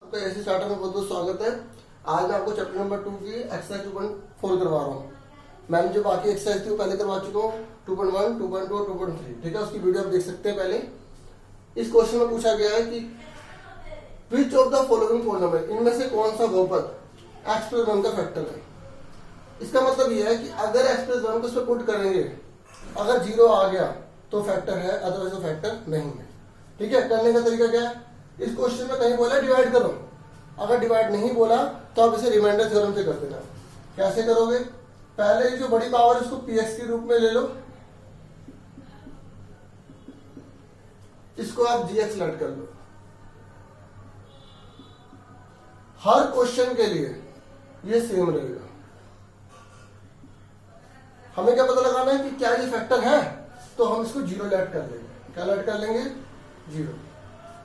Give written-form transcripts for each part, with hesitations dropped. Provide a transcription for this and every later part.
आपका ऐसे स्टार्टर में बहुत बहुत स्वागत है। आज मैं आपको चैप्टर नंबर 2 की एक्सरसाइज 2.4 करवा रहा हूँ। मैंने जो बाकी एक्सरसाइज थी वो पहले करवा चुका हूँ, 2.1, 2.2 और 2.3। ठीक है, उसकी वीडियो आप देख सकते हैं। पहले इस क्वेश्चन में पूछा गया है कि which of the following four number, इनमें से कौन सा बहुपद x + 1 का फैक्टर है। इसका मतलब यह है कि अगर x + 1 को उसमें पुट करेंगे, अगर 0 आ गया तो फैक्टर है, अदरवाइज तो फैक्टर नहीं है। ठीक है, करने का तरीका क्या है, इस क्वेश्चन में कहीं बोला डिवाइड करो, अगर डिवाइड नहीं बोला तो आप इसे रिमाइंडर थ्योरम से कर देना। कैसे करोगे, पहले जो बड़ी पावर है उसको px के रूप में ले लो, इसको आप gx लट कर लो। हर क्वेश्चन के लिए ये सेम रहेगा। हमें क्या पता लगाना है कि क्या ये फैक्टर है, तो हम इसको 0 लेट कर लेंगे। क्या लेट कर लेंगे, 0।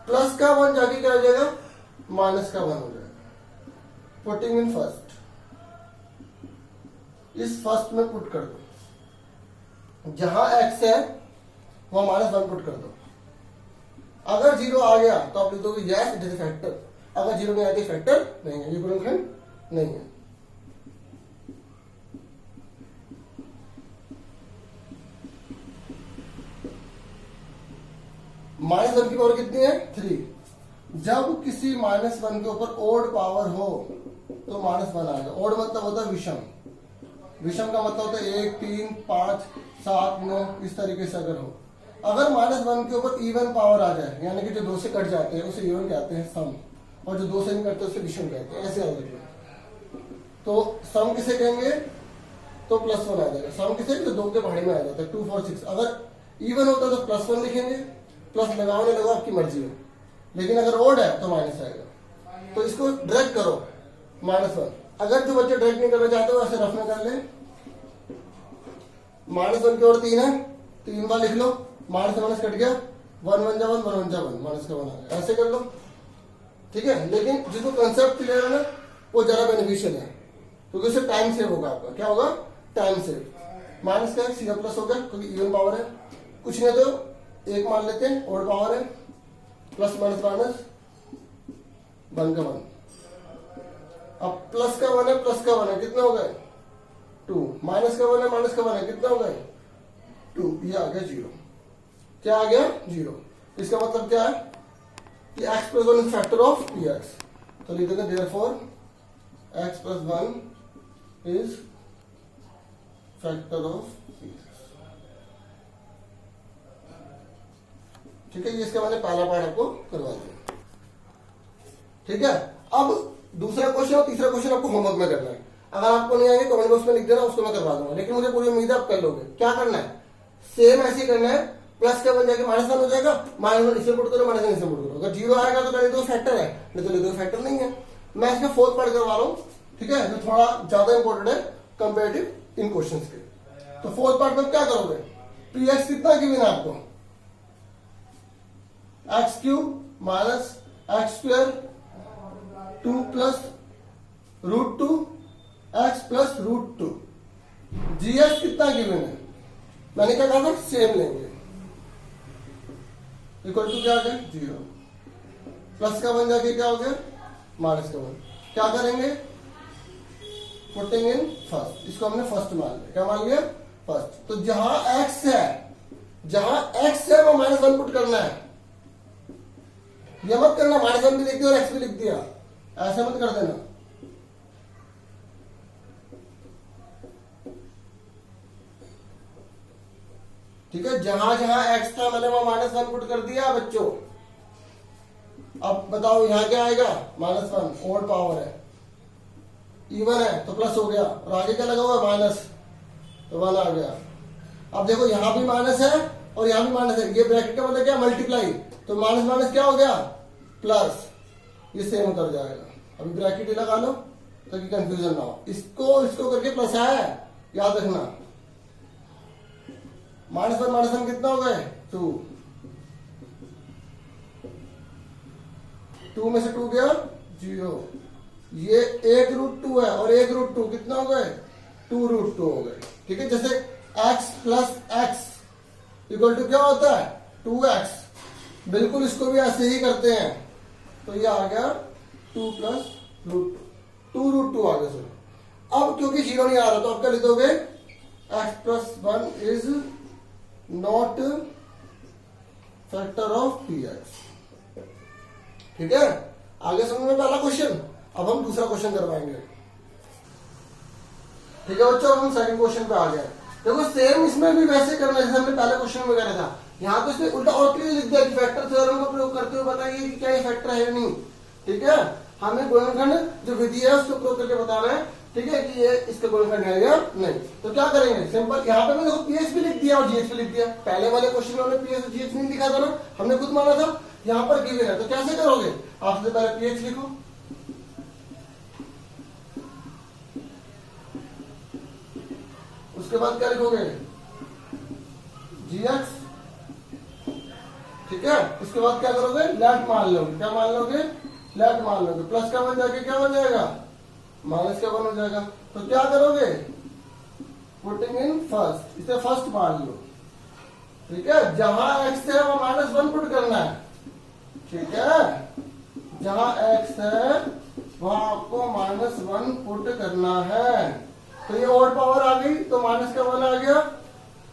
प्लस का 1 जाके क्या हो जाएगा, माइनस का 1 हो जाएगा। पुटिंग इन फर्स्ट, इस फर्स्ट में पुट कर दो, जहां x है वहां -1 पुट कर दो। अगर 0 आ गया तो आप लिख दोगे यस इट इज फैक्टर, अगर 0 नहीं आती फैक्टर नहीं है, ये गुणनखंड नहीं है। -1 की पावर कितनी है, 3। जब किसी -1 के ऊपर ओड पावर हो तो -1 आएगा। ओड मतलब होता है विषम। विषम का मतलब होता है 1, 3, 5, 7, 9 इस तरीके से अगर हो। अगर -1 के ऊपर इवन पावर आ जाए, यानी कि जो 2 से कट जाते हैं उसे इवन कहते हैं सम, और जो 2 से नहीं कटते उसे विषम कहते हैं। ऐसे याद रखिए। तो सम किसे कहेंगे, तो +1 आ जाएगा। सम किसे, जो 2 के पहाड़ी में आ जाता है, 2, 4, 6। अगर इवन होता है तो +1 लिखेंगे, प्लस लगाओ नहीं लगाओ आपकी मर्जी है, लेकिन अगर ओड है तो माइनस आएगा। तो इसको ड्रैग करो, -1। अगर जो बच्चे ड्रैग नहीं करना चाहते हो ऐसे रफ में कर ले। -1 की ओर 3 है, 3 बार लिख लो, माइनस माइनस कट गया, 1 1 जा 1, 1 1 जा 1, माइनस का 1 आ गया। ऐसे कर लो, ठीक है। लेकिन जिसको कंसेप्ट क्लियर है ना, वो जरा बेनिफिशियल है, क्योंकि उससे टाइम सेव होगा आपका। क्या होगा, टाइम सेव। माइनस का सीधा प्लस हो गया क्योंकि इवन पावर है। कुछ नहीं तो 1 मान लेते हैं, ओड पावर है, प्लस माइनस माइनस 1 का 1। अब प्लस का 1 है, प्लस का 1 है, कितने हो गए, 2। माइनस का 1 है, माइनस का 1 है, कितने हो गए, 2। ये आ गया 0। क्या आ गया, 0। इसका मतलब क्या है कि x + 1 is factor of px। तो लिख देंगे therefore x + 1 is factor of px। ठीक है, ये इसका मैंने पहला पार्ट आपको करवा दिया। ठीक है, अब दूसरा क्वेश्चन और तीसरा क्वेश्चन आपको होमवर्क में करना है। अगर आपको नहीं आएंगे कमेंट बॉक्स में लिख देना, उसको मैं करवा दूंगा। लेकिन मुझे पूरी उम्मीद है आप कर लोगे। क्या करना है, सेम ऐसे ही करना है। प्लस का 1 जाके -1 हो जाएगा, -1 इसे पुट करो, -1 इसे पुट करो। अगर 0 आएगा तो कहने दो फैक्टर है, नहीं तो लिख दो फैक्टर नहीं है। मैं इसका 4th पार्ट करवा रहा हूँ, ठीक है, जो थोड़ा ज्यादा इंपॉर्टेंट है कंपेरेटिव इन क्वेश्चन के। तो 4th पार्ट में क्या करोगे, px कितना गिवन है आपको, x³ - x² 2 + √2 x + √2। gx कितना गिवन है, मैंने क्या कहा था, सेम लेंगे। इक्वल टू क्या आ गया, 0। प्लस का 1 जाके क्या हो गया, माइनस का 1। क्या करेंगे, पुटिंग इन फर्स्ट, इसको हमने फर्स्ट मान लिया। क्या मान लिया, फर्स्ट। तो जहां x है, वो -1 पुट करना है। ये मत करना -1 भी लिख दिया और x भी लिख दिया, ऐसा मत कर देना। ठीक है, जहां x था मैंने वहां -1 पुट कर दिया बच्चों। अब बताओ यहां क्या आएगा, -1, ओड पावर है, इवन है तो प्लस हो गया, और आगे क्या लगा हुआ है, माइनस, तो 1 आ गया। अब देखो यहां भी माइनस है और यहां भी माइनस है, ये ब्रैकेट का मतलब क्या, मल्टीप्लाई, तो माइनस माइनस क्या हो गया, प्लस। ये सेम उतर जाएगा। अभी ब्रैकेट ही लगा लो ताकि कंफ्यूजन ना हो। इसको करके प्लस है, याद रखना। -1 कितना हो गए, 2। 2 में से 2 गया 0। ये 1√2 है और 1√2 कितना हो गए, 2√2 हो गए। ठीक है, जैसे x + x = क्या होता है, 2x। बिल्कुल इसको भी ऐसे ही करते हैं। तो ये आ गया 2 प्लस √2 आ गया सर। अब क्योंकि 0 नहीं आ रहा तो आप क्या लिख दोगे, x plus 1 is not factor of px। ठीक है, आगे समझ में पहला क्वेश्चन। अब हम दूसरा क्वेश्चन करवाएंगे। ठीक है बच्चों, अब हम सेकंड क्वेश्चन पे आ गए। देखो सेम इसमें भी वैसे करना है जैसे हमने पहले क्वेश्चन में करा था। यहाँ तो इसने उल्टा और क्लियर लिख दिया कि फैक्टर थ्योरम का प्रयोग करते हुए बताइए कि क्या ये फैक्टर है या नहीं। ठीक है, हमें गुणनखंड जो विधि है उसको प्रयोग करके बताना है। ठीक है, कि ये इसका गुणनखंड है या नहीं। तो क्या करेंगे, सिंपल यहाँ पे मैं देखो पीएच भी लिख दिया और जीएच भी लिख दिया। पहले वाले क्वेश्चन में हमने पीएच और जीएच नहीं लिखा था ना, हमने खुद माना था। यहाँ पर गिवन है तो कैसे करोगे, आप सबसे पहले पीएच लिखो, उसके बाद क्या लिखोगे, जीएक्स। ठीक है, उसके बाद क्या करोगे, लेफ्ट मान लोगे। क्या मान लोगे, लेफ्ट मान लोगे। प्लस का बन जाके क्या बन जाएगा, माइनस का बन हो जाएगा। तो क्या करोगे, पुटिंग इन फर्स्ट, इसे फर्स्ट मान लो। ठीक है, जहां x है वहां -1 पुट करना है। ठीक है, जहां x है वहां आपको -1 पुट करना है। तो ये ऑड पावर आ गई तो माइनस का 1 आ गया,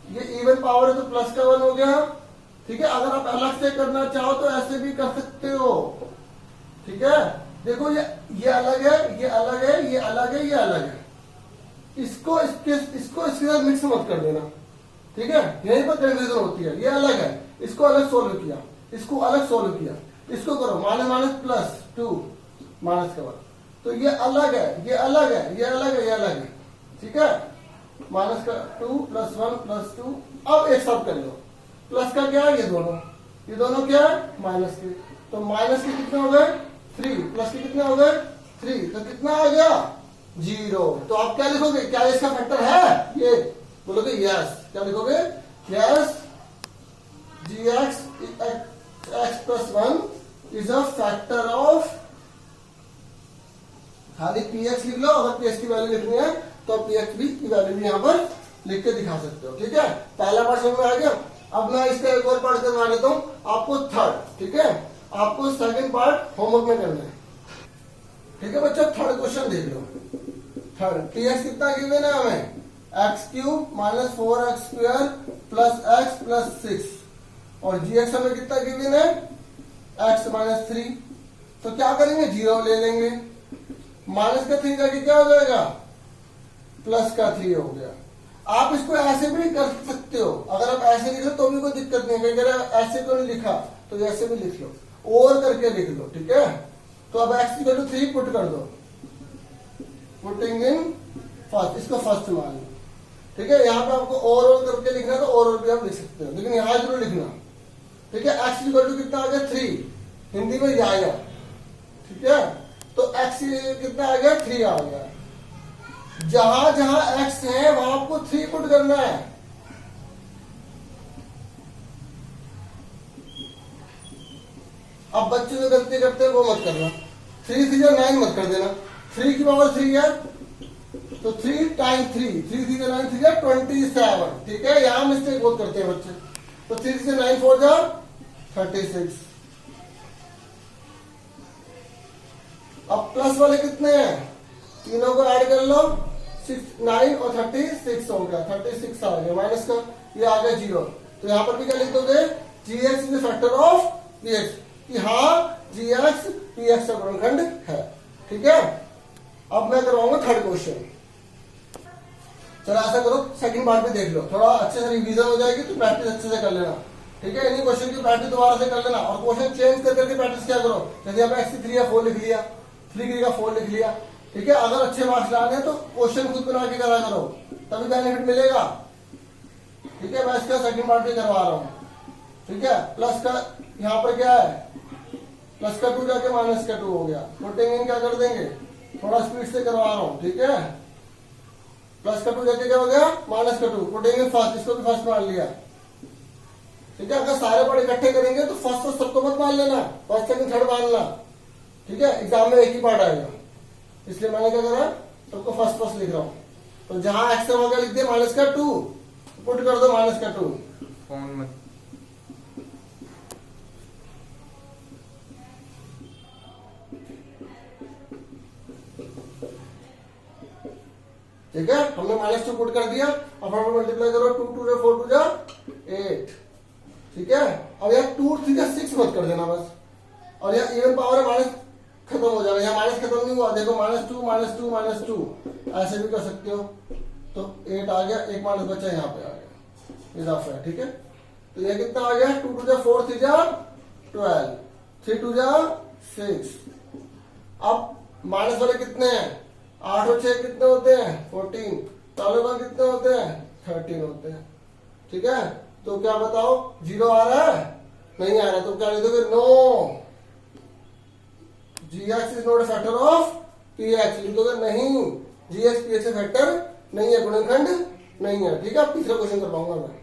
ये इवन पावर है तो प्लस का 1 हो गया। ठीक है, अगर आप अलग से करना चाहो तो ऐसे भी कर सकते हो। ठीक है, देखो ये अलग है, ये अलग है, ये अलग है, ये अलग है। इसको इसके साथ मिक्स मत कर देना। ठीक है, यहीं पर कंफ्यूजन होती है। ये अलग है, इसको अलग सोल्व किया, इसको अलग सोल्व किया, इसको करो -+2 माइनस का 1। तो ये अलग है, ये अलग है, ये अलग है, ये अलग है। ठीक है, -2 + 1 + 2। अब एक साथ कर लो, प्लस का क्या है, ये दोनों क्या है, माइनस के। तो माइनस के कितने हो गए, 3, प्लस के कितने हो गए, 3। तो कितना आ गया, 0। तो आप क्या लिखोगे, क्या इसका फैक्टर है, ये बोलोगे यस। क्या लिखोगे, yes, gx x + 1 is a factor of, खाली px लिख लो। अगर px की वैल्यू लिखनी है तो px की वैल्यू भी यहां पर लिख के दिखा सकते हो। ठीक है, पहला पार्ट समझ में आ गया। अब मैं इसका एक और पार्ट करवा देता हूं आपको, थर्ड। ठीक है, आपको सेकंड पार्ट होमवर्क में करना है। ठीक है बच्चों, थर्ड क्वेश्चन देख लो। थर्ड, px कितना गिवन है हमें, x³ - 4x² + x + 6। और gx हमें कितना गिवन है, x - 3। तो क्या करेंगे, 0 ले लेंगे। माइनस का 3 जाके क्या हो जाएगा, प्लस का 3 हो गया। आप इसको ऐसे भी कर सकते हो, अगर आप ऐसे लिखो तो भी कोई दिक्कत नहीं है। अगर ऐसे तो नहीं लिखा तो ऐसे भी लिख लो, और करके लिख लो। ठीक है, तो अब x = 3 पुट कर दो, पुटिंग इन फर्स्ट, इसको फर्स्ट मान लो। ठीक है, यहाँ पे आपको और करके लिखना तो और भी आप लिख सकते हो, लेकिन यहाँ जरूर लिखना। ठीक है, x = कितना आ गया, 3, हिंदी में ये आएगा। ठीक है, तो x कितना आ गया, 3 आ गया। जहां जहां x है वहां आपको 3 पुट करना है। अब बच्चे जो गलती करते हैं वो मत करना, 3 3 9 मत कर देना। 3 की पावर 3 है तो 3 × 3, 3 3 9 3 है 27। ठीक है, यहां मिस्टेक बहुत करते हैं बच्चे। तो 3 से 9 4 जा 36। अब प्लस वाले कितने हैं, तीनों को ऐड कर लो, 6 9 और 36 हो गया, 36 आ गया। माइनस का ये आ गया 0। तो यहां पर भी क्या लिख दोगे, gx is factor of px, कि हाँ gx px का गुणनखंड है। ठीक है, अब मैं करवाऊंगा थर्ड क्वेश्चन। चलो ऐसा करो, सेकंड पार्ट में देख लो, थोड़ा अच्छे से रिवीजन हो जाएगी तो प्रैक्टिस अच्छे से कर लेना। ठीक है, इन्हीं क्वेश्चन की प्रैक्टिस दोबारा से कर लेना और क्वेश्चन चेंज कर करके प्रैक्टिस क्या करो। जैसे आपने x3 या 4 लिख लिया, 3 का 4 लिख लिया। ठीक है, अगर अच्छे मार्क्स लाने हैं तो क्वेश्चन खुद बना के करा करो, तभी बेनिफिट मिलेगा। ठीक है, मैं इसका सेकंड पार्ट भी करवा रहा हूँ। ठीक है, प्लस का यहाँ पर क्या है, प्लस का 2 जाके माइनस का 2 हो गया। पुटिंग इन क्या कर देंगे, थोड़ा स्पीड से करवा रहा हूँ। ठीक है, प्लस का 2 जाके क्या हो गया, माइनस का 2, पुटिंग इन फर्स्ट, इसको भी फर्स्ट मान लिया। ठीक है, अगर सारे पार्ट इकट्ठे करेंगे तो फर्स्ट और सबको मत मान लेना, फर्स्ट सेकंड थर्ड मानना। ठीक है, एग्जाम में एक ही पार्ट आएगा, इसलिए मैंने क्या करा, सबको फर्स्ट लिख रहा हूँ। तो जहां x हो गया लिख दिया -2, पुट कर दो -2। फोन मत, ठीक है, हमने -2 पुट कर दिया। अब फटाफट मल्टीप्लाई करो, 2 2 4 2 जा 8, ठीक है। अब यहाँ 2 3 जा 6 मत कर देना बस, और यहाँ इवन पावर है माइनस खत्म हो जाएगा, यहाँ माइनस खत्म नहीं हुआ, देखो -2 -2 -2 ऐसे भी कर सकते हो। तो 8 आ गया, एक माइनस बचा यहाँ पे आ गया, इजाफा है, ठीक है। तो ये कितना आ गया, 2 2 जा 4 3 जा 12, 3 2 जा 6। अब माइनस वाले कितने हैं, 8 और 6 कितने होते हैं 14, 4 वाले कितने होते हैं 13 होते हैं, ठीक है। तो क्या बताओ, 0 आ रहा है, नहीं आ रहा, तो क्या लिखोगे, no gx is not a factor of px, लिखोगे नहीं, gx px से फैक्टर नहीं है, गुणनखंड नहीं है, ठीक है। अब तीसरा क्वेश्चन करवाऊंगा मैं।